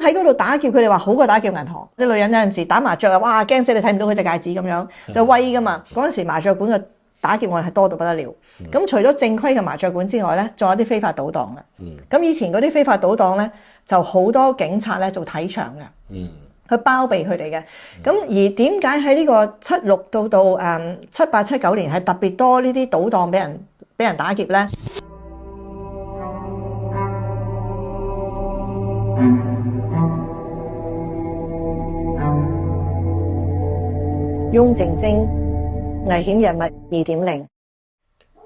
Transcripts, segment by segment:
喺嗰度打劫，佢哋話好過打劫銀行。啲女人有陣時打麻雀啊，哇驚死你睇唔到佢隻戒指咁樣，就威噶嘛。嗰陣時麻雀館嘅打劫案係多到不得了。咁除咗正規嘅麻雀館之外咧，仲有啲非法賭檔嘅。咁以前嗰啲非法賭檔咧，就好多警察咧做睇場嘅，去包庇佢哋嘅。咁而點解喺呢個76到78、79年係特別多呢啲賭檔俾人打劫咧？翁靜晶，危險人物2.0。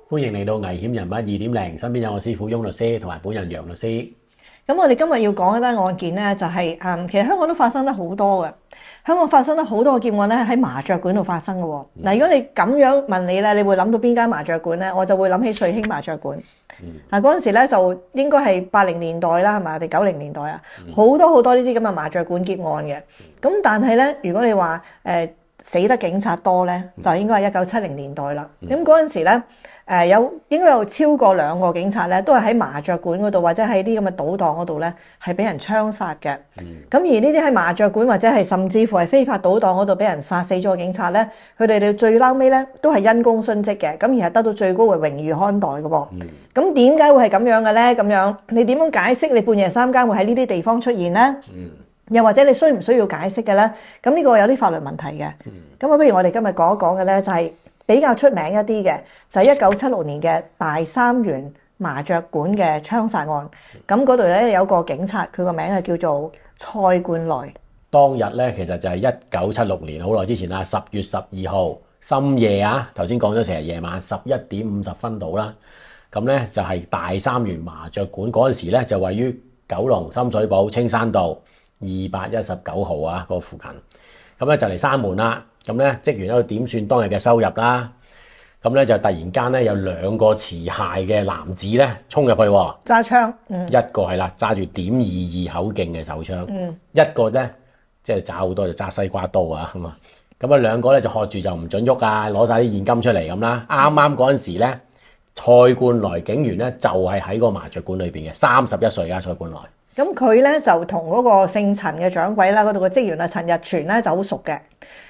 歡迎嚟到危險人物2.0，身邊有我師傅翁律師同埋本人楊律師。咁我哋今日要講一單案件咧，就係其實香港都發生得好多嘅。香港發生得好多嘅劫案咧，喺麻雀館度發生嘅喎。嗱，如果你咁樣問你咧，你會諗到邊間麻雀館咧？我就會諗起瑞興麻雀館。嗰陣時咧就應該係80年代啦，係嘛？定90年代啊，好多呢啲咁嘅麻雀館劫案嘅。咁但係咧，如果你話死得警察多咧，就應該係1970年代啦。咁嗰陣時咧，應該有超過2個警察咧，都係喺麻雀館嗰度或者喺啲咁嘅賭檔嗰度咧，係俾人槍殺嘅。咁而呢啲喺麻雀館或者係甚至乎係非法賭檔嗰度俾人殺死咗嘅警察咧，佢哋最撈尾咧都係因公殉職嘅，咁而係得到最高嘅榮譽看待嘅噃。咁點解會係咁樣嘅咧？咁樣你點樣解釋你半夜三更會喺呢啲地方出現咧？又或者你需唔需要解釋嘅咧？咁呢個有啲法律問題嘅。咁不如我哋今日講一講嘅咧，就係比較出名一啲嘅，就係1976年嘅大三元麻雀館嘅槍殺案。咁嗰度咧有個警察，佢個名係叫做蔡冠來。當日咧其實就係1976年，好耐之前啦，10月12號深夜啊，頭先講咗成日夜晚11點50分到啦。咁咧就係大三元麻雀館嗰陣時咧，就位於九龍深水埗青山道219號啊，嗰個附近。咁咧就嚟閂門啦。咁咧職員喺度點算當日嘅收入啦。咁咧就突然間咧有2個持械嘅男子咧衝入去喎，揸槍。一個係啦，揸住.22口徑嘅手槍。一個咧即係揸好多就揸西瓜刀啊咁啊。咁啊2個咧就喝住就唔准喐啊，攞晒啲現金出嚟咁啦。啱啱嗰陣時咧，蔡冠來警員咧就係喺個麻雀館裏邊嘅，31歲啊蔡冠來。咁佢咧就同嗰個姓陳嘅掌櫃啦，嗰度嘅職員啊陳日全咧就好熟嘅。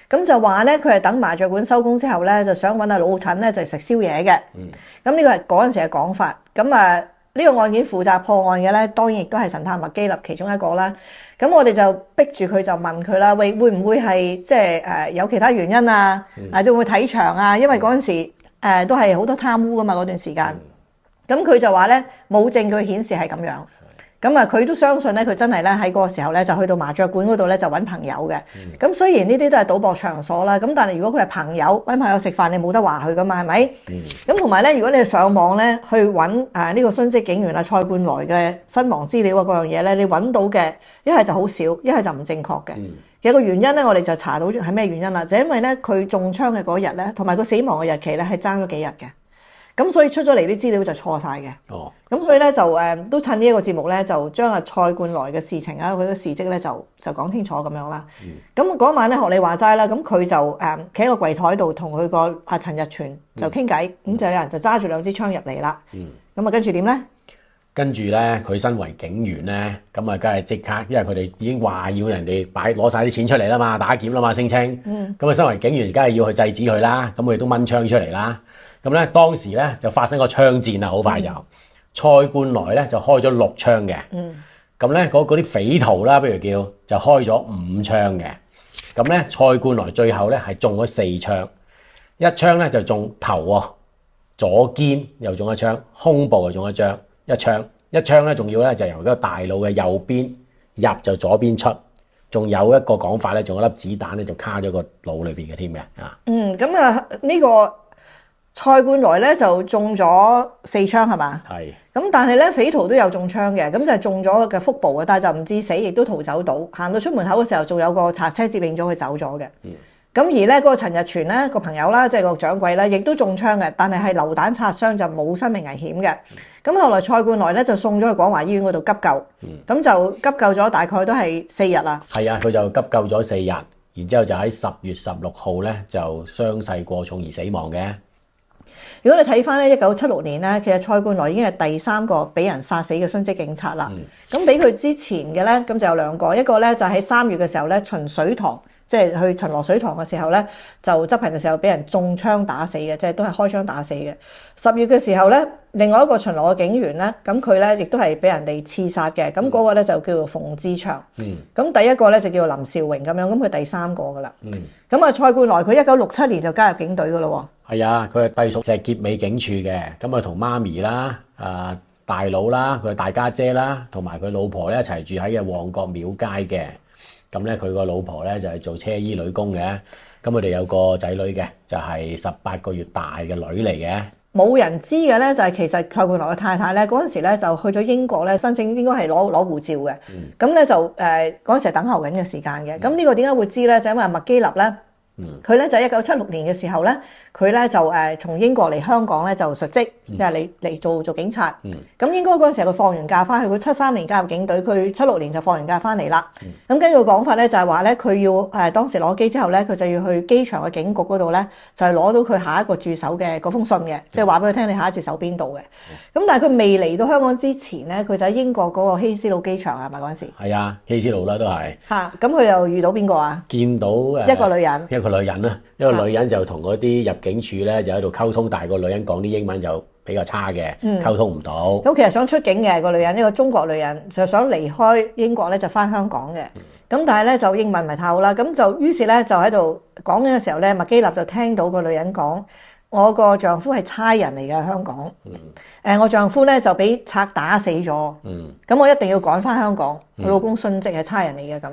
咁就話咧，佢係等麻雀館收工之後咧，就想揾阿老陳咧就食宵夜嘅。咁呢個係嗰陣時嘅講法。咁呢個案件負責破案嘅咧，當然亦都係神探麥基立其中一個啦。咁我哋就逼住佢就問佢啦，喂，會唔會係即係有其他原因啊？會唔會睇場啊？因為嗰陣時都係好多貪污噶嘛嗰段時間。咁佢就話咧冇證據顯示係咁樣。咁佢都相信咧，佢真係咧喺嗰個時候咧就去到麻雀館嗰度咧就揾朋友嘅。咁雖然呢啲都係賭博場所啦，咁但係如果佢係朋友揾朋友食飯，你冇得話佢噶嘛，係咪？咁同埋咧，如果你上網咧去揾呢個殉職警員蔡冠來嘅身亡資料啊嗰樣嘢咧，你揾到嘅一係就好少，一係就唔正確嘅。其實個原因咧，我哋就查到係咩原因啦？就因為咧佢中槍嘅嗰日咧，同埋個死亡嘅日期咧係爭咗幾日嘅。咁所以出咗嚟啲資料就錯晒嘅。咁所以咧就都趁呢一個節目咧，就將蔡冠來嘅事情啊，佢嘅事蹟咧就講清楚咁樣啦。咁嗰晚咧學你話齋啦，咁佢就企喺個櫃台度同佢個阿陳日全就傾偈，咁就有人就揸住2支槍入嚟啦。咁跟住點咧？跟住咧，佢身為警員咧，咁梗係即刻，因為佢哋已經話要人哋攞晒啲錢出嚟啦嘛，打劫啦嘛，聲稱。咁身為警員，梗係要去制止佢啦。咁佢哋都掹槍出嚟啦。咁咧當時咧就發生個槍戰啦，好快就蔡冠來咧就開咗6槍嘅。咁咧嗰啲匪徒啦，不如叫就開咗5槍嘅。咁咧蔡冠來最後咧係中咗4槍，一槍咧就中頭喎，左肩又中一槍，胸部又中一槍，一槍咧仲要咧就由嗰個大腦嘅右邊入就左邊出，仲有一個講法咧，仲有粒子彈咧就卡咗個腦裏邊嘅添嘅啊。咁呢個蔡冠來咧就中咗4槍係嘛？係。咁但係咧匪徒都有中槍嘅，咁就係中咗嘅腹部嘅，但係就唔致死，亦都逃走到。行到出門口嘅時候，仲有個賊車接應咗佢走咗嘅。咁而咧嗰個陳日全咧個朋友啦，即係個掌櫃咧，亦都中槍嘅，但係流彈擦傷就冇生命危險嘅。咁後來蔡冠來咧就送咗去廣華醫院嗰度急救，咁就急救咗大概都係4日啦。係啊，佢就急救咗4日，然之後就喺10月16號咧就傷勢過重而死亡嘅。如果你睇翻咧1976年咧，其實蔡冠來已經係第3個俾人殺死嘅殉職警察啦。咁俾佢之前嘅咧，咁就有2個，一個咧就喺3月嘅時候咧巡水塘，即係去巡邏水塘嘅時候咧，就執勤嘅時候俾人中槍打死嘅，即係都係開槍打死嘅。10月嘅時候咧，另外一個巡邏嘅警員咧，咁佢咧亦都係俾人哋刺殺嘅，咁嗰個咧就叫做馮志祥。咁第一個咧就叫做林兆榮咁樣，咁佢第3個噶啦。咁啊，蔡冠來佢1967年就加入警隊噶咯喎。係啊，佢係隸屬石硤尾警署嘅，咁啊同媽咪啦、大佬啦、佢大家姐啦，同埋佢老婆咧一齊住喺嘅旺角廟街嘅。咁咧佢個老婆咧就係做車衣女工嘅，咁佢哋有個仔女嘅，就係18個月大嘅女嚟嘅。冇人知嘅咧就係其實蔡冠來嘅太太咧嗰陣時咧就去咗英國咧申請，應該係攞護照嘅。咁咧就嗰陣時係等候緊嘅時間嘅。咁呢個點解會知咧？就因為麥基立咧。佢咧就1976年嘅時候咧，佢咧就從英國嚟香港咧就述職，即係嚟做警察。咁應該嗰陣時佢放完假翻去，佢73年加入警隊，佢76年就放完假翻嚟啦。咁根據講法咧就係話咧，佢要當時攞機之後咧，佢就要去機場嘅警局嗰度咧，就係攞到佢下一個駐守嘅嗰封信嘅，即係話俾佢聽你下一節守邊度嘅。咁但係佢未嚟到香港之前咧，佢就喺英國嗰個希斯路機場係咪嗰陣時？係啊，希斯路啦都係。咁佢又遇到邊個啊？見到一個女人。一個女人啦，一個女人就同嗰啲入境處咧就喺度溝通，但係個女人講啲英文就比較差嘅，溝通唔到。咁其實想出境嘅個女人，一個中國女人就想離開英國咧，就翻香港嘅。咁但係咧就英文唔係太好啦，咁就於是咧就喺度講緊嘅時候咧，麥基立就聽到個女人講：我個丈夫係差人嚟嘅香港，我丈夫咧就俾賊打死咗，咁我一定要趕翻香港。我老公殉職係差人嚟嘅咁。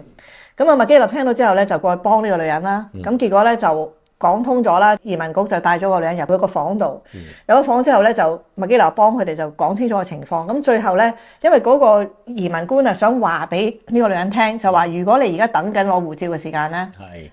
咁啊，麥基立聽到之後咧，就過去幫呢個女人啦。咁結果咧就講通咗啦，移民局就帶咗個女人入去個房度。有咗房之後咧，就麥基立幫佢哋就講清楚個情況。咁最後咧，因為嗰個移民官啊想話俾呢個女人聽，就話如果你而家等緊攞護照嘅時間咧，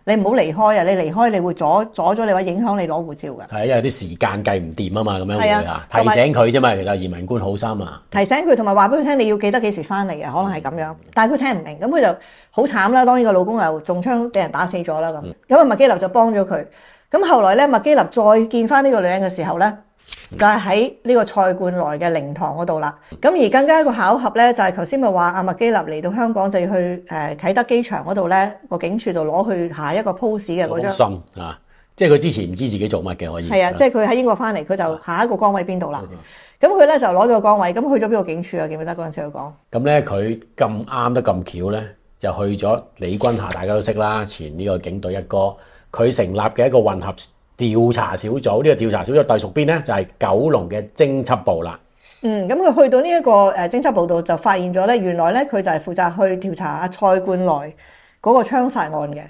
你唔好離開啊！你離開你會阻咗你，或影響你攞護照㗎。係因為啲時間計唔掂啊嘛，咁樣會嚇提醒佢啫嘛。其實移民官好心啊，提醒佢同埋話俾佢聽，你要記得幾時翻嚟嘅，可能係咁樣。但係佢聽唔明，咁佢就好慘啦。當然個老公又中槍俾人打死咗啦咁。咁啊麥基立就幫咗佢。咁後來咧，麥基立再見翻呢個女人嘅時候咧，就係喺呢個蔡冠來嘅靈堂嗰度啦。咁而更加一個巧合咧，就係頭先咪話阿麥基立嚟到香港就要去啟德機場嗰度咧個警署度攞去下一個 pose 嘅嗰張信啊，即係佢之前唔知自己做乜嘅可以。係啊，即係佢喺英國翻嚟，佢就下一個崗位邊度啦。咁佢咧就攞咗個崗位，咁去咗邊個警署啊？記唔記得嗰陣時佢講？咁咧佢咁啱得咁巧咧，就去咗李君霞，大家都識啦，前呢個警隊一哥。佢成立嘅一個混合調查小組，呢個調查小組隸屬邊咧？就係九龍嘅偵緝部啦。咁佢去到呢一個偵緝部度，就發現咗咧，原來咧佢就係負責去調查阿蔡冠來嗰個槍殺案嘅。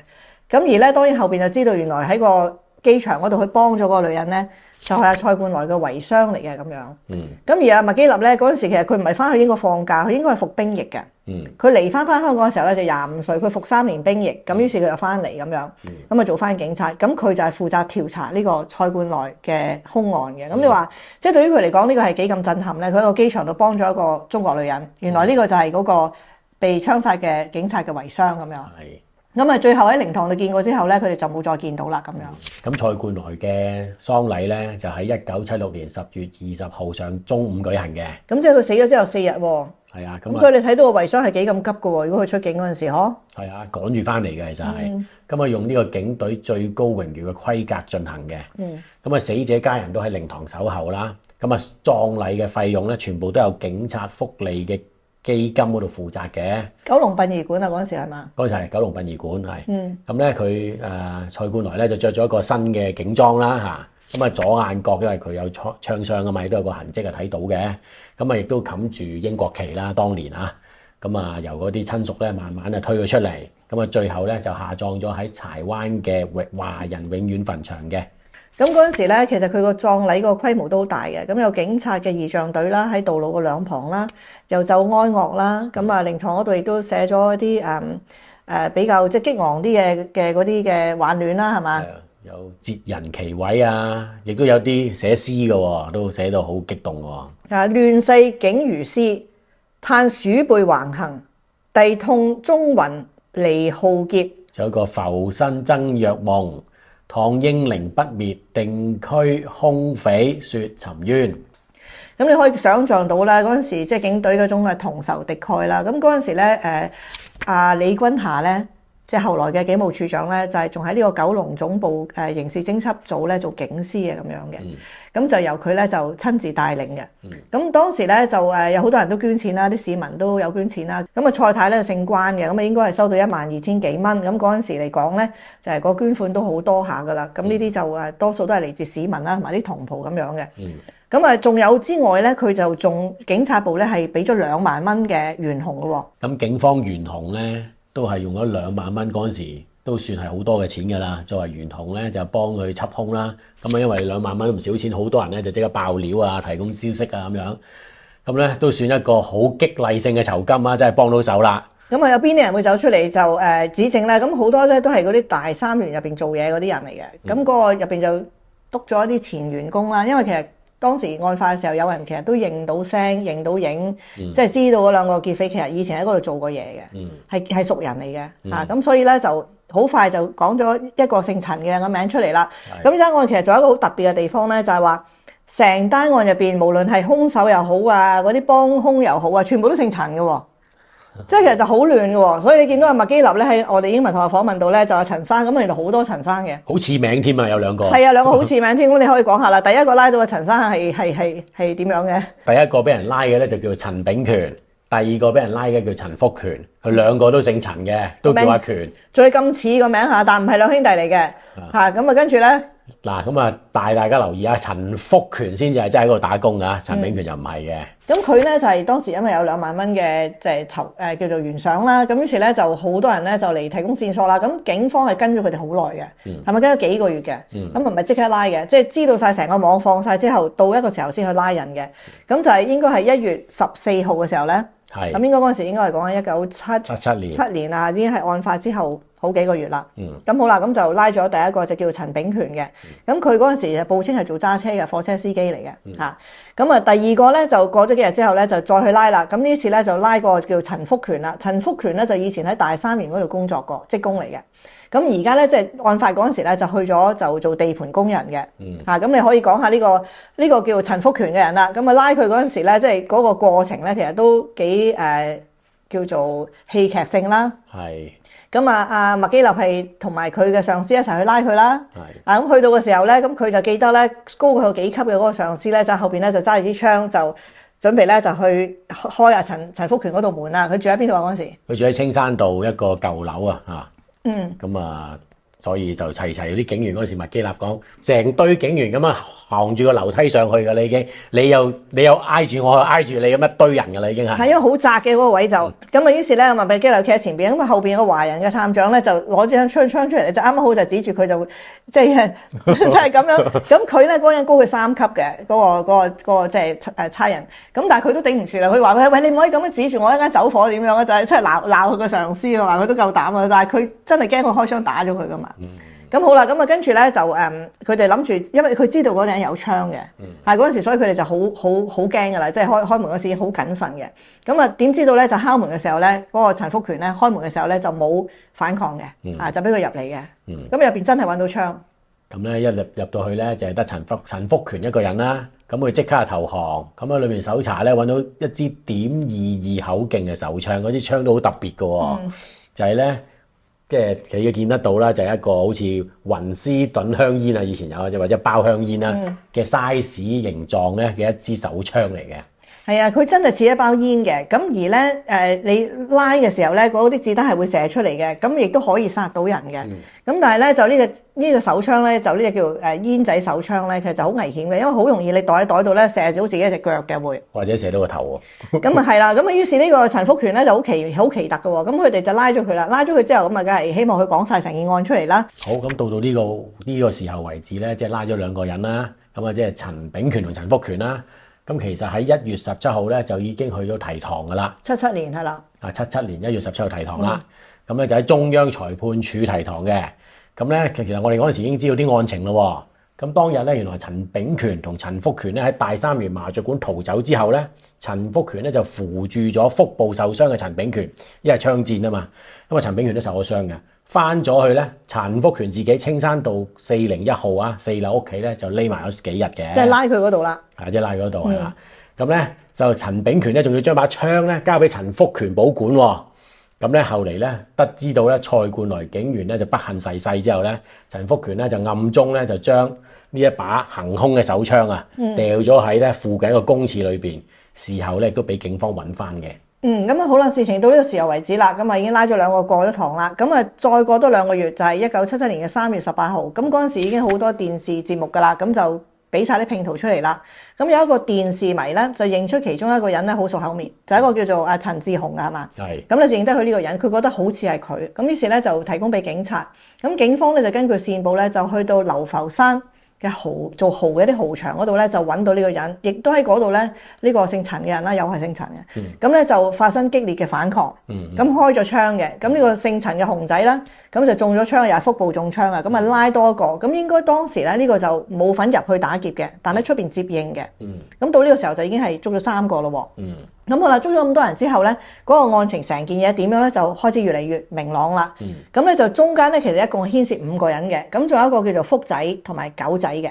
咁而咧，當然後邊就知道原來喺個機場嗰度去幫咗嗰個女人咧，就係阿蔡冠來嘅遺孀嚟嘅咁樣。咁而阿麥基立咧嗰陣時，其實佢唔係翻去英國放假，佢應該係服兵役嘅。佢嚟翻香港嘅時候咧就25歲，佢服3年兵役，咁於是佢就翻嚟咁樣，咁啊做翻警察。咁佢就係負責調查呢個蔡冠來嘅兇案嘅。咁你話，即係對於佢嚟講呢個係幾咁震撼咧？佢喺個機場度幫咗一個中國女人，原來呢個就係嗰個被槍殺嘅警察嘅遺孀咁樣。咁啊，最後喺靈堂度見過之後咧，佢哋就冇再見到啦咁樣。咁蔡冠來嘅喪禮咧，就喺1976年10月20號上中午舉行嘅。咁即係佢死咗之後4日喎。係啊，咁所以你睇到個遺孀係幾咁急㗎喎？如果佢出境嗰陣時，嗬？係啊，趕住翻嚟嘅其實係。咁啊，用呢個警隊最高榮譽嘅規格進行嘅。咁啊，死者家人都喺靈堂守候啦。咁啊，葬禮嘅費用咧，全部都有警察福利嘅基金嗰度負責嘅。九龍殯儀館啊，嗰陣時係嘛？嗰陣時係九龍殯儀館係。咁咧佢蔡冠來咧就着咗一個新嘅警裝啦嚇。咁啊，左眼角因為佢有槍傷啊嘛，都有個痕跡係睇到嘅。咁啊，亦都冚住英國旗啦，當年啊。咁啊，由嗰啲親屬咧慢慢啊推佢出嚟。咁啊，最後咧就下葬咗喺柴灣嘅華人永遠墳場嘅。咁嗰陣時咧，其實佢個葬禮個規模都好大嘅。咁有警察嘅儀仗隊啦，喺道路嘅兩旁啦，又奏哀樂啦。咁啊，靈堂嗰度亦都寫咗一啲比較即係激昂啲嘅嗰啲嘅挽聯啦，係嘛？有哲人其位啊，亦都有啲寫詩嘅喎，都寫到好激動喎。亂世竟如斯，嘆鼠輩橫行，弟痛中雲離浩劫。仲有個浮生增若夢，唐英靈不滅，定區兇匪雪沉冤。咁你可以想像到啦，嗰陣時即係警隊嗰種嘅同仇敵愾啦。咁嗰陣時咧，李君霞咧，即係後來嘅警務處長咧，就係仲喺呢個九龍總部刑事偵緝組咧做警司嘅咁樣嘅。咁就由佢咧就親自帶領嘅。咁當時咧就有好多人都捐錢啦，啲市民都有捐錢啦。咁啊蔡太咧姓關嘅，咁啊應該係收到12,000幾蚊。咁嗰陣時嚟講咧，就係個捐款都好多下噶啦。咁呢啲就多數都係嚟自市民啦，同埋啲同袍咁樣嘅。咁啊，仲有之外咧，佢就仲警察部咧係俾咗2萬蚊嘅懸紅嘅喎。咁警方懸紅咧都係用咗2萬蚊嗰陣時，都算係好多嘅錢㗎啦。作為懸紅咧，就幫佢緝兇啦。咁啊，因為2萬蚊唔少錢，好多人咧就即刻爆料啊，提供消息啊咁樣。咁咧都算一個好激勵性嘅酬金啊，真係幫到手啦。咁啊，有邊啲人會走出嚟就指證咧？咁好多咧都係嗰啲大三元入邊做嘢嗰啲人嚟嘅。咁嗰個入邊就督咗一啲前員工啦，因為其實當時案發嘅時候，有人其實都認到聲、認到影，即係知道嗰兩個劫匪其實以前喺嗰度做過嘢嘅，係熟人嚟嘅嚇。咁所以咧就好快就講咗一個姓陳嘅人嘅名出嚟啦。咁呢單案其實仲有一個好特別嘅地方咧，就係話成單案入邊，無論係兇手又好啊，嗰啲幫兇又好啊，全部都姓陳嘅喎。即係其實就好亂嘅喎，所以你見到阿麥基立咧喺我哋英文同學訪問到咧，就係陳生咁，原來好多陳生嘅，好似名添啊，有2個。係啊，2個好似名添，咁你可以講下啦。第一個拉到嘅陳生係點樣嘅？第一個俾人拉嘅咧就叫做陳炳權，第二個俾人拉嘅叫陳福權，佢2個都姓陳嘅，都叫阿權。仲要咁似個名嚇，但唔係兩兄弟嚟嘅嚇。咁啊，跟住咧。嗱，咁啊，大家留意啊，陳福權先至係真係喺嗰度打工噶，陳炳權就唔係嘅。咁佢咧就係當時因為有2萬蚊嘅即係叫做懸賞啦，咁於是咧就好多人咧就嚟提供線索啦。咁警方係跟咗佢哋好耐嘅，係咪跟咗幾個月嘅？咁唔係即刻拉嘅，即係知道晒成個網放晒之後，到一個時候先去拉人嘅。咁就係應該係1月14號嘅時候咧。係。咁應該嗰陣時應該係講緊1977年啊，已經係案發之後好幾個月啦。咁好啦，咁就拉咗第一個就叫陳炳權嘅。咁佢嗰陣時就報稱係做揸車嘅貨車司機嚟嘅嚇。咁啊，第二個咧就過咗幾日之後咧就再去拉啦。咁呢次咧就拉個叫陳福權啦。陳福權咧就以前喺大三元嗰度工作過，職工嚟嘅。咁而家咧即係案發嗰陣時咧就去咗就做地盤工人嘅。咁你可以講下呢個叫陳福權嘅人啦。咁啊拉佢嗰陣時咧，即係嗰個過程咧，其實都幾叫做戲劇性啦。係。咁啊，阿麥基立係同埋佢嘅上司一齊去拉佢啦。係。咁去到嘅時候咧，咁佢就記得咧高過佢幾級嘅嗰個上司咧，就後邊咧就揸住支槍就準備咧就去開阿陳福權嗰度門啦。佢住喺邊度啊？嗰陣時？佢住喺青山道一個舊樓啊，嚇。咁啊，所以就齊嗰啲警員嗰時，麥基立講，成堆警員咁啊，行住個樓梯上去㗎啦已經，你又挨住我，挨住你咁一堆人㗎啦已經係。係因為好窄嘅嗰個位就，咁啊於是咧，麥基立企喺前邊，咁啊後邊有個華人嘅探長咧就攞張槍出嚟，就啱啱好就指住佢就即係咁樣。咁佢咧嗰人高佢3級嘅嗰個即係差人，咁但係佢都頂唔住啦。佢話喂，你唔可以咁樣指住我，一間走火點樣啊？就係即係鬧佢個上司啊，話佢都夠膽啊，但係佢真係驚佢開槍打咗佢㗎嘛。咁好啦，咁啊跟住咧就佢哋諗住，因為佢知道嗰個人有槍嘅，係嗰陣時，所以佢哋就好驚㗎啦，即係開門嗰時好謹慎嘅。咁啊點知道咧就敲門嘅時候咧，嗰個陳福權咧開門嘅時候咧就冇反抗嘅，就俾佢入嚟嘅。咁入邊真係揾到槍。咁咧一入到去咧就係得陳福權一個人啦。咁佢即刻投降。咁喺裏面搜查咧揾到一支.22口徑嘅手槍，嗰支槍都好特別嘅喎，就係咧。即係你見得到啦，就係一個好似雲斯頓香煙啊，以前有或者包香煙啦嘅 size 形狀咧嘅一支手槍嚟嘅。係啊，佢真係似一包煙嘅。咁而咧你拉嘅時候咧，嗰啲子彈係會射出嚟嘅，咁亦都可以殺到人嘅。咁但係咧就呢個手槍咧，就呢隻叫煙仔手槍咧，其實就好危險嘅，因為好容易你袋喺袋度咧射到自己一隻腳嘅會，或者射到個頭喎。咁啊係啦，咁啊於是呢個陳福權咧就好奇特嘅喎，咁佢哋就拉咗佢啦，拉咗佢之後咁啊，梗係希望佢講晒成件案出嚟啦。好，咁到呢個時候為止咧，即係拉咗2個人啦，咁啊即係陳炳權同陳福權啦。咁其實喺1月17號咧就已經去咗提堂噶啦。77年係啦。77年1月17號提堂啦。咁咧就喺中央裁判處提堂嘅。咁咧其實我哋嗰陣時已經知道啲案情咯。咁當日咧，原來陳炳權同陳福權咧喺大三元麻雀館逃走之後咧，陳福權咧就扶住咗腹部受傷嘅陳炳權，因為槍戰啊嘛。咁啊，陳炳權都受咗傷嘅，翻咗去咧，陳福權自己青山道401號4樓屋企咧就匿埋咗幾日嘅。即係拉佢嗰度啦。即係拉嗰度係啦。咁咧就陳炳權咧仲要將把槍咧交俾陳福權保管喎。咁咧後嚟咧得知道咧蔡冠來警員咧就不幸逝世之後咧，陳福權咧就暗中咧就將呢一把行兇嘅手槍掉咗喺咧附近一個公廁裏邊，事後咧亦都俾警方揾翻嘅。咁啊好啦，事情到呢個時候為止啦，咁啊已經拉咗2個過咗堂啦，咁啊再過多2個月就係1977年嘅3月18號，咁嗰陣時已經好多電視節目㗎啦，咁就俾晒啲拼圖出嚟啦。咁有一個電視迷咧就認出其中一個人咧好熟口面，就係一個叫做陳志雄㗎係嘛？係。咁你就認得佢呢個人，佢覺得好似係佢，咁於是咧就提供俾警察。咁警方咧就根據線報咧就去到流浮山嘅做蠔嘅啲蠔場嗰度咧就揾到呢個人，亦都喺嗰度咧呢個姓陳嘅人啦，又係姓陳嘅。咁咧就發生激烈嘅反抗。咁開咗槍嘅，咁呢個姓陳嘅熊仔啦，咁就中咗槍，又係腹部中槍啊！咁啊拉多一個，咁應該當時咧呢個就冇份入去打劫嘅，但喺出邊接應嘅。咁到呢個時候就已經係捉咗3個咯喎。咁好啦，捉咗咁多人之後咧，嗰個案情成件嘢點樣咧，就開始越嚟越明朗啦。咁咧就中間咧其實一共牽涉5個人嘅，咁仲有一個叫做福仔同埋狗仔嘅。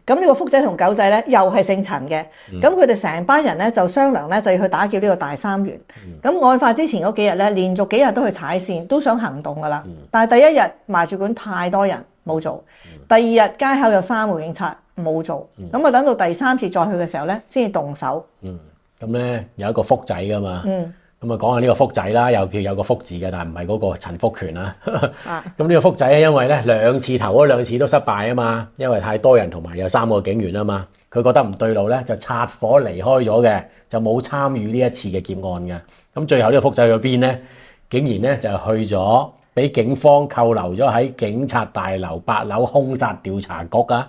咁呢個福仔同狗仔咧又係姓陳嘅。咁佢哋成班人咧就商量咧就要去打劫呢個大三元。咁案發之前嗰幾日咧，連續幾日都去踩線，都想行動噶啦。但係第一日麻雀館太多人冇做，第2日街口有3個警察冇做，咁啊等到第3次再去嘅時候咧，先至動手。咁咧有一個福仔噶嘛，咁啊講下呢個福仔啦，又叫有個福字嘅，但係唔係嗰個陳福權啦。咁呢個福仔咧，因為咧頭嗰兩次都失敗啊嘛，因為太多人同埋有3個警員啊嘛，佢覺得唔對路咧，就拆夥離開咗嘅，就冇參與呢一次嘅劫案嘅。咁最後呢個福仔去邊咧？竟然咧就去咗俾警方扣留咗喺警察大樓8樓兇殺調查局啊！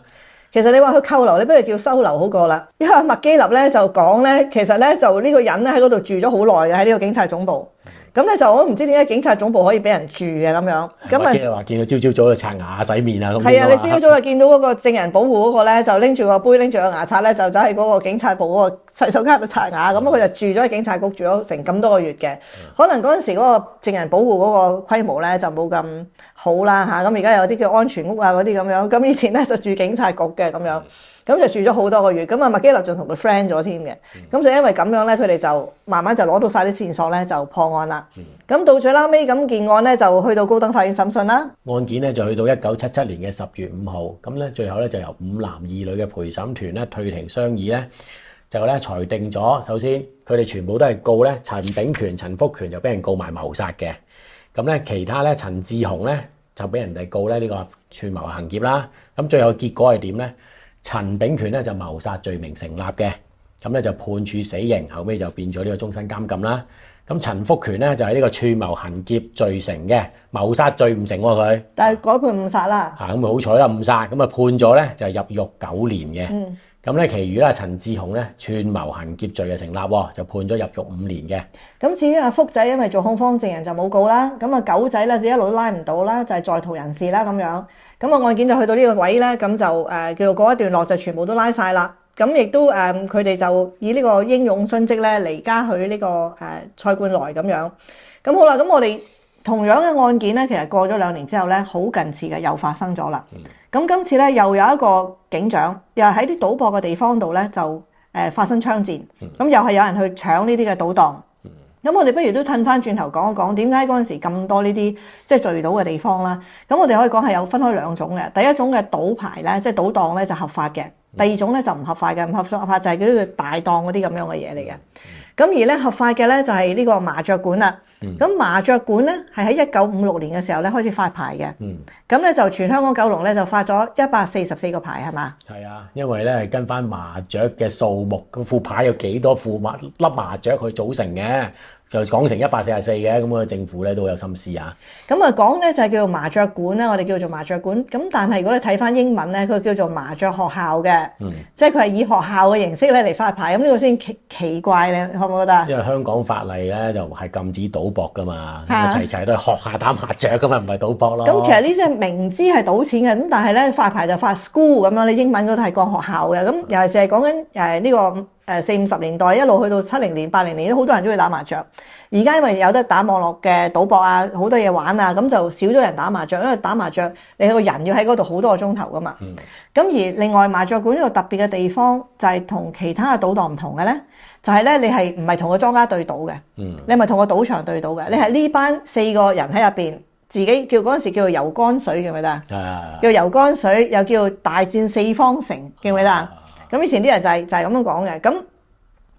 其實你話佢扣留，你不如叫收留好過啦。因為麥基立咧就講咧，其實咧就呢個人咧喺嗰度住咗好耐嘅，喺呢個警察總部。咁咧就我都唔知點解警察總部可以俾人住嘅咁樣。咁啊，即係話見到朝朝早就刷牙洗面啊咁。係啊，你朝朝早就見到嗰個證人保護嗰個咧，就拎住個杯拎住個牙刷咧，就走喺嗰個警察部嗰個洗手間度刷牙。咁佢就住咗喺警察局住咗成咁多個月嘅。可能嗰陣時嗰個證人保護嗰個規模咧就冇咁好啦嚇。咁而家有啲叫安全屋啊嗰啲咁樣。咁以前咧就住警察局嘅咁樣。咁就住咗好多個月，咁啊麥基立仲同佢 friend 咗添嘅，咁就因為咁樣咧，佢哋就慢慢就攞到晒啲線索咧，就破案啦。咁到最拉尾咁件案咧，就去到高等法院審訊啦。案件咧就去到1977年嘅10月5號，咁咧最後咧就由5男2女嘅陪審團咧退庭商議咧，就咧裁定咗，首先佢哋全部都係告咧陳炳權、陳福權就俾人告埋謀殺嘅，咁咧其他咧陳志雄咧就俾人哋告咧呢個串謀行劫啦。咁最後結果係點咧？陳炳權咧就謀殺罪名成立嘅，咁咧就判處死刑，後尾就變咗呢個終身監禁啦。咁陳福權咧就係呢個串謀行劫罪成嘅，謀殺罪唔成喎佢。但係改判誤殺啦。咁咪好彩啦，誤殺，咁啊判咗咧就係入獄9年嘅。咁咧，其餘咧陳志雄咧串謀行劫罪嘅成立喎，就判咗入獄5年嘅。咁至於阿福仔，因為做控方證人就冇告啦。咁啊狗仔咧就一路都拉唔到啦，就係在逃人士啦咁樣。咁啊案件就去到呢個位咧，咁就叫做告一段落，就全部都拉晒啦。咁亦都佢哋就以呢個英勇殉職咧離家去呢個蔡冠來咁樣。咁好啦，咁我哋同樣嘅案件咧，其實過咗2年之後咧，好近似嘅又發生咗啦。咁今次咧又有一個警長，又係喺啲賭博嘅地方度咧就發生槍戰，咁又係有人去搶呢啲嘅賭檔。咁我哋不如都褪翻轉頭講一講點解嗰陣時咁多呢啲即係聚賭嘅地方啦。咁我哋可以講係有分開2種嘅。第一種嘅賭牌咧，即係賭檔咧就合法嘅；第二種咧就唔合法嘅。唔合法就係嗰啲大檔嗰啲咁樣嘅嘢嚟嘅。咁而咧合法嘅咧就係呢個麻雀館啦。咁麻雀館咧係喺1956年嘅時候咧開始發牌嘅。咁咧就全香港九龍咧就發咗144個牌係嘛？係啊，因為咧係跟翻麻雀嘅數目，嗰副牌有幾多粒麻雀去組成嘅。就講成144嘅，咁個政府咧都有心思啊。咁啊講咧就係叫做麻雀館啦，我哋叫做麻雀館。咁但係如果你睇翻英文咧，佢叫做麻雀學校嘅，即係佢係以學校嘅形式咧嚟發牌。咁呢個先奇怪咧，你覺唔覺得？因為香港法例咧就係禁止賭博噶嘛，齊都係學下打麻雀噶嘛，唔係賭博咯。咁其實呢啲係明知係賭錢嘅，咁但係咧發牌就發 school 咁樣，你英文嗰度係講學校嘅。咁尤其是係講緊呢個40-50年代一路去到70年、80年，都好多人中意打麻雀。而家因為有得打網絡嘅賭博啊，好多嘢玩啊，咁就少咗人打麻雀，因為打麻雀你個人要喺嗰度好多個鐘頭噶嘛。咁而另外麻雀館呢個特別嘅地方就係同其他嘅賭檔唔同嘅咧，就係咧你係唔係同個莊家對賭嘅？你唔係同個賭場對賭嘅，你係呢班4個人喺入邊自己叫嗰陣時叫做游乾水，記唔記得？叫游乾水，又叫大戰四方城，記唔記得？咁以前啲人就係咁樣講嘅。咁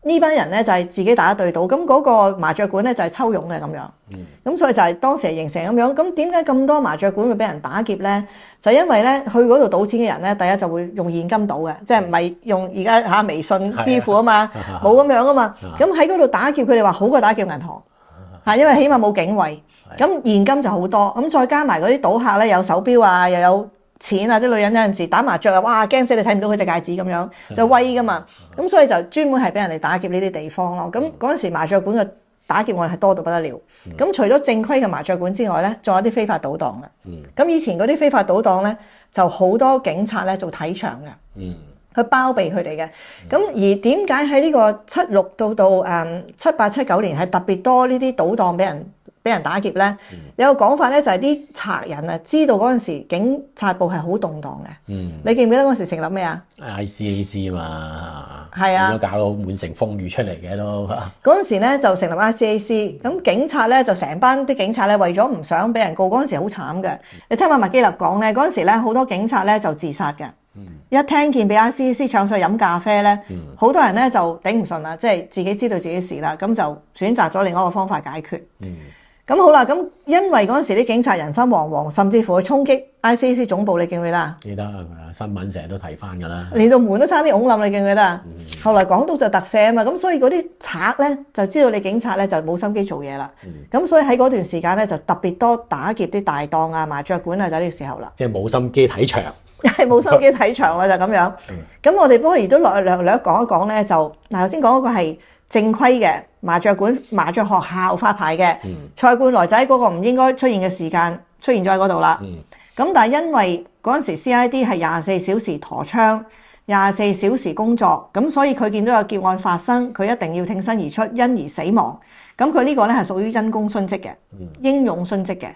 呢班人咧就係自己打一對賭，咁嗰個麻雀館咧就係抽傭嘅咁樣。咁所以就係當時係形成咁樣。咁點解咁多麻雀館會俾人打劫咧？就因為咧去嗰度賭錢嘅人咧，第一就會用現金賭嘅，即係唔係用而家微信支付啊嘛，冇咁樣啊嘛。咁喺嗰度打劫，佢哋話好過打劫銀行，因為起碼冇警衛。咁現金就好多，咁再加埋嗰啲賭客咧有手錶啊，又有錢啊，啲女人有陣時打麻雀啊，哇驚死你睇唔到佢隻戒指咁樣，就威噶嘛。咁所以就專門係俾人哋打劫呢啲地方咯。咁嗰陣時麻雀館嘅打劫案係多到不得了。咁除咗正規嘅麻雀館之外咧，仲有啲非法賭檔嘅。咁以前嗰啲非法賭檔咧，就好多警察咧做睇場嘅，去包庇佢哋嘅。咁而點解喺呢個76到78、79年係特別多呢啲賭檔俾人打劫咧？有個講法咧就係啲賊人啊，知道嗰陣時警察部係好動盪嘅。你記唔記得嗰陣時成立咩啊 ？ICAC 嘛，係啊，都搞到滿城風雨出嚟嘅都。嗰陣時咧就成立 ICAC， 咁警察咧就成班啲警察咧為咗唔想俾人告，嗰陣時好慘嘅。你聽下麥基立講咧，嗰陣時咧好多警察咧就自殺嘅。一聽見俾 ICAC 搶上去飲咖啡咧，好多人咧就頂唔順啦，即係自己知道自己事啦，咁就選擇咗另外一個方法解決。咁好啦，咁因為嗰陣時啲警察人心惶惶，甚至乎去衝擊 ICAC 總部，你記唔記得啊？記得啊，新聞成日都提翻㗎啦。連到門都差啲拱冧，你記唔記得啊？後來港督就特赦啊嘛，咁所以嗰啲賊咧就知道你警察咧就冇心機做嘢啦。咁所以喺嗰段時間咧就特別多打劫啲大檔啊、麻雀館啊，就呢個時候啦。即係冇心機睇場，係冇心機睇場啦，就咁樣。咁我哋不如都略講一講咧，就嗱頭先講嗰個係正規嘅麻雀館、麻雀學校發牌嘅，蔡冠來就喺嗰個唔應該出現嘅時間出現咗喺嗰度啦。咁但係因為嗰陣時 CID 係24小時陀槍、24小時工作，咁所以佢見到有劫案發生，佢一定要挺身而出，因而死亡。咁佢呢個咧係屬於因公殉職嘅，英勇殉職嘅。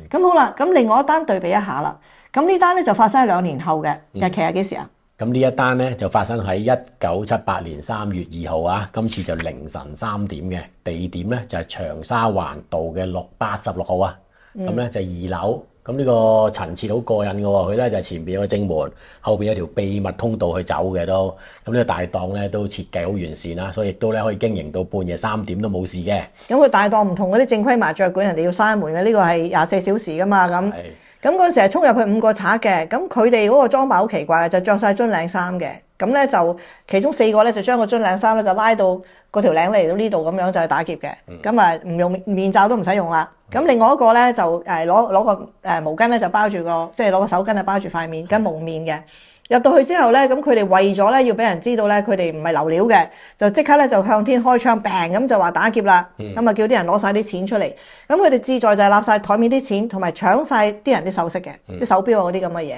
咁好啦，咁另外一單對比一下啦。咁呢單咧就發生喺2年後嘅，日期係幾時啊？咁呢一單咧就發生喺1978年3月2號啊，今次就凌晨3點嘅，地點咧就係長沙灣道嘅86號啊。咁咧就2樓，咁呢個陳設好過癮嘅喎，佢咧就前邊有個正門，後邊有條秘密通道去走嘅都。咁呢個大檔咧都設計好完善啦，所以亦都咧可以經營到半夜3點都冇事嘅。咁佢大檔唔同嗰啲正規麻雀館，人哋要閂門嘅，呢個係24小時噶嘛咁。咁嗰陣時係衝入去5個賊嘅，咁佢哋嗰個裝扮好奇怪，就着晒樽領衫嘅，咁咧就其中4個咧就將個樽領衫咧就拉到嗰條領嚟到呢度咁樣就係打劫嘅，咁啊唔用面罩都唔使用啦。咁另外一個咧就攞個毛巾咧就包住個，即係攞個手巾啊包住塊面，跟蒙面嘅。入到去之後咧，咁佢哋為咗咧要俾人知道咧，佢哋唔係流料嘅，就即刻咧就向天開槍，砰咁就話打劫啦。咁啊叫啲人攞晒啲錢出嚟。咁佢哋志在就係攬晒台面啲錢，同埋搶晒啲人啲首飾嘅，啲手錶啊嗰啲咁嘅嘢。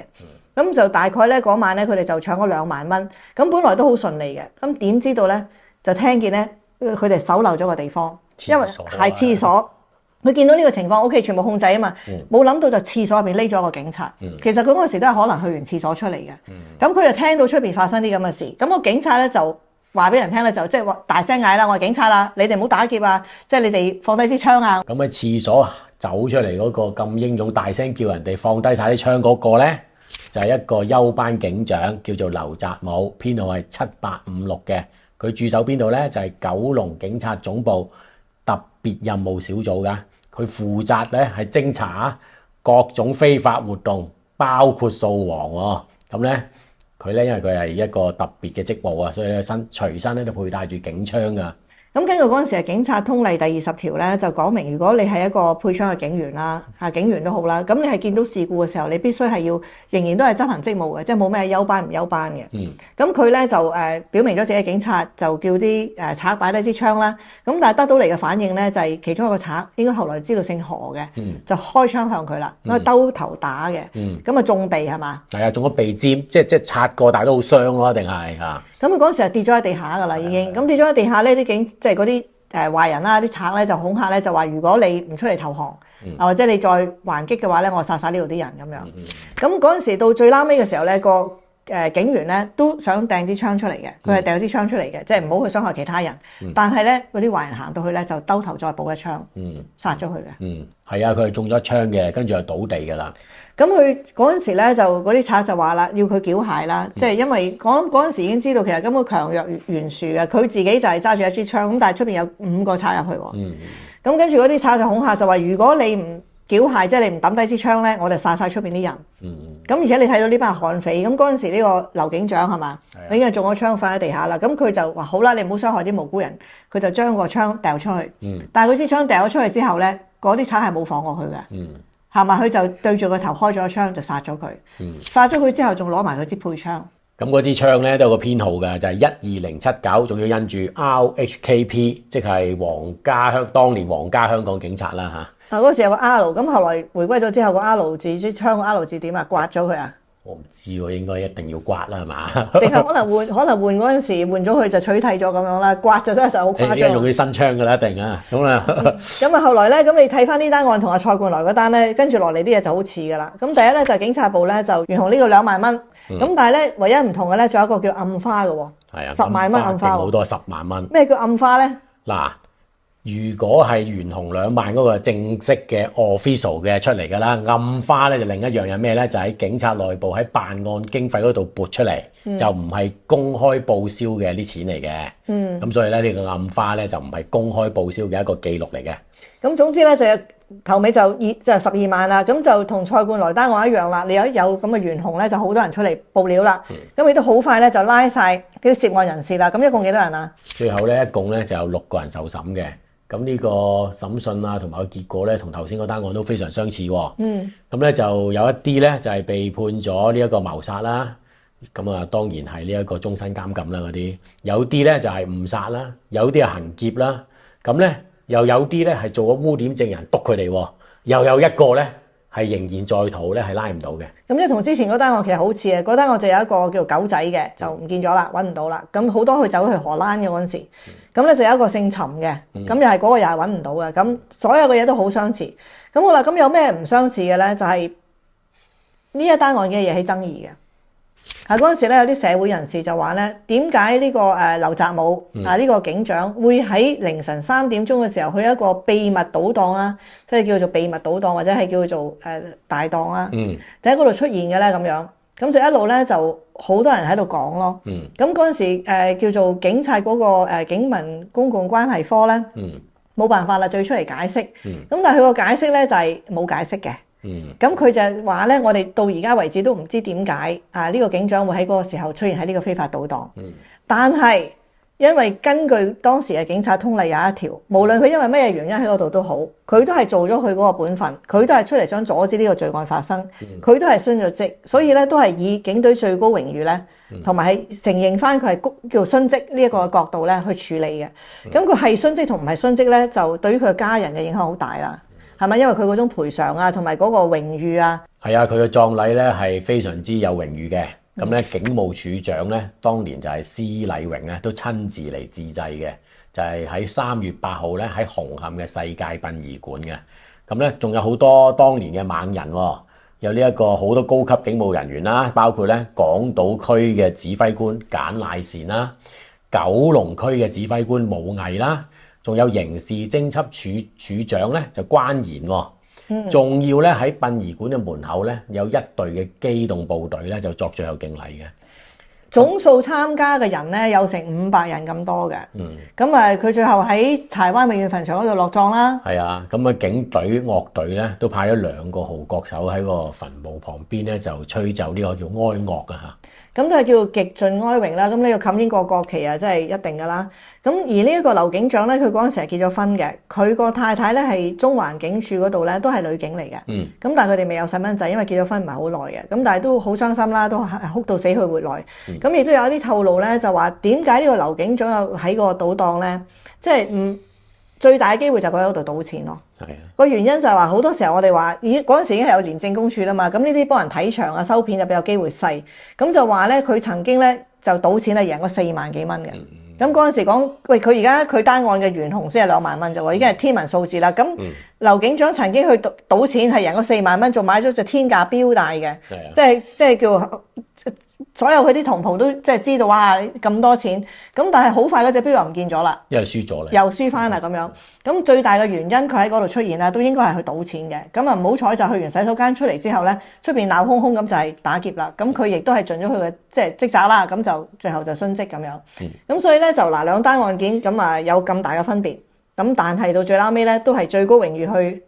咁就大概咧嗰晚咧，佢哋就搶咗2萬蚊。咁本來都好順利嘅，咁點知道咧就聽見咧佢哋守漏咗個地方，因為係廁所。佢見到呢個情況 ，OK， 全部控制啊嘛，冇諗到就廁所入邊匿咗個警察。其實佢嗰陣時都係可能去完廁所出嚟嘅。咁佢就聽到出邊發生啲咁嘅事，咁個警察咧就話俾人聽咧，就即係話大聲嗌啦，我係警察啦，你哋唔好打劫啊，即係你哋放低支槍啊。咁喺廁所走出嚟嗰個咁英勇，大聲叫人哋放低晒啲槍嗰個咧，就係一個休班警長，叫做劉澤武，編號係7856嘅。佢駐守邊度咧？就係九龍警察總部特別任務小組噶。佢負責咧係偵查各種非法活動，包括掃黃喎。咁咧佢咧因為佢係一個特別嘅職務啊，所以咧隨身咧都佩戴住警槍噶。咁根據嗰陣時嘅警察通例第20條咧，就講明如果你係一個配槍嘅警員啦，警員都好啦，咁你係見到事故嘅時候，你必須係要仍然都係執行職務嘅，即係冇咩休班唔休班嘅。咁佢咧就表明咗自己係警察，就叫啲賊擺低支槍啦。咁但係得到嚟嘅反應咧，就係其中一個賊應該後來知道姓何嘅，就開槍向佢啦，咁兜頭打嘅，咁啊中鼻係嘛？係啊，中咗鼻尖，即係擦過，但係都好傷咯，定係嚇？咁佢嗰陣時係跌咗喺地下㗎啦，已經。咁跌咗喺地下呢，啲即係嗰啲壞人啦，啲賊咧就恐嚇咧，就話如果你唔出嚟投降，或者你再還擊嘅話咧，我殺晒呢度啲人咁樣。咁嗰陣時到最拉尾嘅時候咧，個警員咧都想掟支槍出嚟嘅，佢係掟支槍出嚟嘅，即係唔好去傷害其他人。但係咧嗰啲壞人行到去咧，就兜頭再補一槍，殺咗佢嘅。係啊，佢係中咗一槍嘅，跟住就倒地㗎啦。咁佢嗰陣時咧就嗰啲賊就話啦，要佢繳械啦，即係因為嗰陣時已經知道其實根本強弱懸殊嘅，佢自己就係揸住一支槍，咁但係出邊有5個賊入去喎。咁跟住嗰啲賊就恐嚇就話，如果你唔繳械，即係你唔抌低支槍咧，我就殺晒出邊啲人。咁而且你睇到呢班悍匪，咁嗰陣時呢個劉警長係嘛，已經係中咗槍瞓喺地下啦。咁佢就話好啦，你唔好傷害啲無辜人，佢就將個槍掉出去。但係佢支槍掉咗出去之後咧，嗰啲賊係冇放過佢嘅。係嘛？佢就對住個頭開咗一槍就殺咗佢。殺咗佢之後，仲攞埋佢支配槍。咁嗰支槍咧都有個編號嘅，就係12079，仲要印住 RHKP，即係當年皇家香港警察啦嚇。嗰時有個 R， 咁後來回歸咗之後個 R 字，支槍個 R 字點啊？刮咗佢啊？我唔知喎，應該一定要刮啦，係嘛？定係可能換嗰陣時換咗佢就取締咗咁樣啦，刮就真係好誇張。依家用啲新槍㗎啦，一定啊，咁啦。咁啊，後來咧，咁你睇翻呢單案同阿蔡冠來嗰單咧，跟住落嚟啲嘢就好似㗎啦。咁第一咧就係警察部咧就懸紅呢個2萬蚊，咁但係咧唯一唔同嘅咧，仲有一個叫暗花嘅喎。係啊，10萬蚊暗花。好多10萬蚊。咩叫暗花咧？嗱。如果係懸紅2萬嗰個正式嘅 official 嘅出嚟㗎啦，暗花咧就另一樣係咩咧？就喺警察內部喺辦案經費嗰度撥出嚟，就唔係公開報銷嘅啲錢嚟嘅。咁所以咧呢個暗花咧就唔係公開報銷嘅一個記錄嚟嘅。咁總之咧就頭尾就12萬啦。咁就同蔡冠來單案一樣啦。你有咁嘅懸紅咧，就好多人出嚟報料啦。咁亦都好快咧就拉晒啲涉案人士啦。咁一共幾多人啊？最後咧一共咧就有6個人受審嘅。咁呢個審訊啊，同埋個結果咧，同頭先嗰單案都非常相似喎。咁咧就有一啲咧就係被判咗呢一個謀殺啦。咁啊，當然係呢一個終身監禁啦嗰啲。有啲咧就係誤殺啦，有啲係行劫啦。咁咧又有啲咧係做咗污點證人督佢哋，又有一個咧係仍然在逃咧，係拉唔到嘅。咁即係同之前嗰單案其實好似嘅，嗰單案就有一個叫狗仔嘅，就唔見咗啦，揾唔到啦。咁好多佢走去荷蘭嘅嗰陣時。咁咧就有一個姓陳嘅，咁又係嗰個又係揾唔到嘅，咁所有嘅嘢都好相似。咁好啦，咁有咩唔相似嘅咧？就係呢一單案嘅嘢起爭議嘅。嗰陣時咧有啲社會人士就話咧，點解呢個劉澤武呢個警長會喺凌晨3點鐘嘅時候去一個秘密賭檔啦，即係叫做秘密賭檔或者係叫做大檔啦，喺嗰度出現嘅咧咁樣。咁就一路咧就好多人喺度講咯。咁嗰陣時叫做警察嗰個警民公共關係科咧，冇辦法啦，就要出嚟解釋。咁但係佢個解釋咧就係冇解釋嘅。咁佢就話咧，我哋到而家為止都唔知點解呢個警長會喺嗰個時候出現喺呢個非法賭檔。但係因為根據當時嘅警察通例有一條，無論佢因為咩原因喺嗰度都好，佢都係做咗佢嗰個本分，佢都係出嚟想阻止呢個罪案發生，佢都係殉咗職，所以咧都係以警隊最高榮譽咧，同埋係承認翻佢係叫殉職呢一個角度咧去處理嘅。咁佢係殉職同唔係殉職咧，就對於佢嘅家人嘅影響好大啦，係咪？因為佢嗰種賠償啊，同埋嗰個榮譽啊，係啊，佢嘅葬禮咧係非常之有榮譽嘅。咁咧，警務處長咧，當年就係施禮榮咧，都親自嚟致祭嘅，就係喺3月8號咧喺紅磡嘅世界殯儀館嘅。咁咧，仲有好多當年嘅猛人喎，有呢一個好多高級警務人員啦，包括咧港島區嘅指揮官簡乃善啦，九龍區嘅指揮官武毅啦，仲有刑事偵緝處處長咧就關賢喎。仲要咧喺殯儀館嘅門口咧有一隊嘅機動部隊咧就作最後敬禮嘅，總數參加嘅人咧有成500人咁多嘅。咁佢最後喺柴灣永遠墳場嗰度落葬啦。係啊，咁警隊樂隊咧都派咗2個號角手喺個墳墓旁邊咧就吹奏呢個叫哀樂㗎嚇。咁都係叫做極盡哀榮啦。咁呢個冚英國國旗啊，真係一定㗎啦。咁而呢一個劉警長咧，佢嗰陣時係結咗婚嘅，佢個太太咧係中環警署嗰度咧都係女警嚟嘅。咁但係佢哋未有細蚊仔，因為結咗婚唔係好耐嘅。咁但係都好傷心啦，都哭到死去活來。咁亦都有一啲透露咧，就話點解呢個劉警長有喺個賭檔咧，即係最大嘅機會就佢喺度賭錢咯。係啊，個原因就係話好多時候我哋話嗰陣時已經係有廉政公署啦嘛，咁呢啲幫人睇場啊收片就比較機會細。咁就話咧佢曾經咧就賭錢係贏過4萬幾蚊嘅。咁嗰陣時講，喂，佢而家佢單案嘅懸紅先係2萬蚊啫喎，已經係天文數字啦。咁劉警長曾經去賭錢係贏過4萬蚊，仲買咗隻天價錶帶嘅，即係叫所有佢啲同袍都即係知道哇咁多錢。咁但係好快嗰隻錶又唔見咗啦，因為輸咗啦，又輸翻啦咁樣。咁最大嘅原因佢喺嗰度出現啦，都應該係去賭錢嘅。咁啊唔好彩就去完洗手間出嚟之後咧，出邊鬧哄哄咁就係打劫啦。咁佢亦都係盡咗佢嘅即係職責啦。咁就最後就殉職咁樣。咁所以咧就嗱兩單案件咁啊有咁大嘅分別。咁但係到最撈尾咧都係最高榮譽去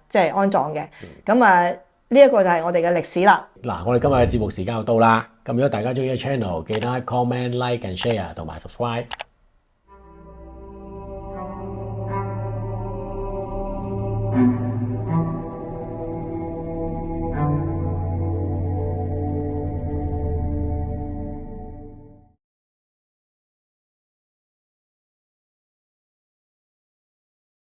即係安葬嘅。咁啊呢一個就係我哋嘅歷史啦。嗱，我哋今日嘅節目時間又到啦。咁如果大家中意嘅 channel，記得 comment、like and share 同埋 subscribe。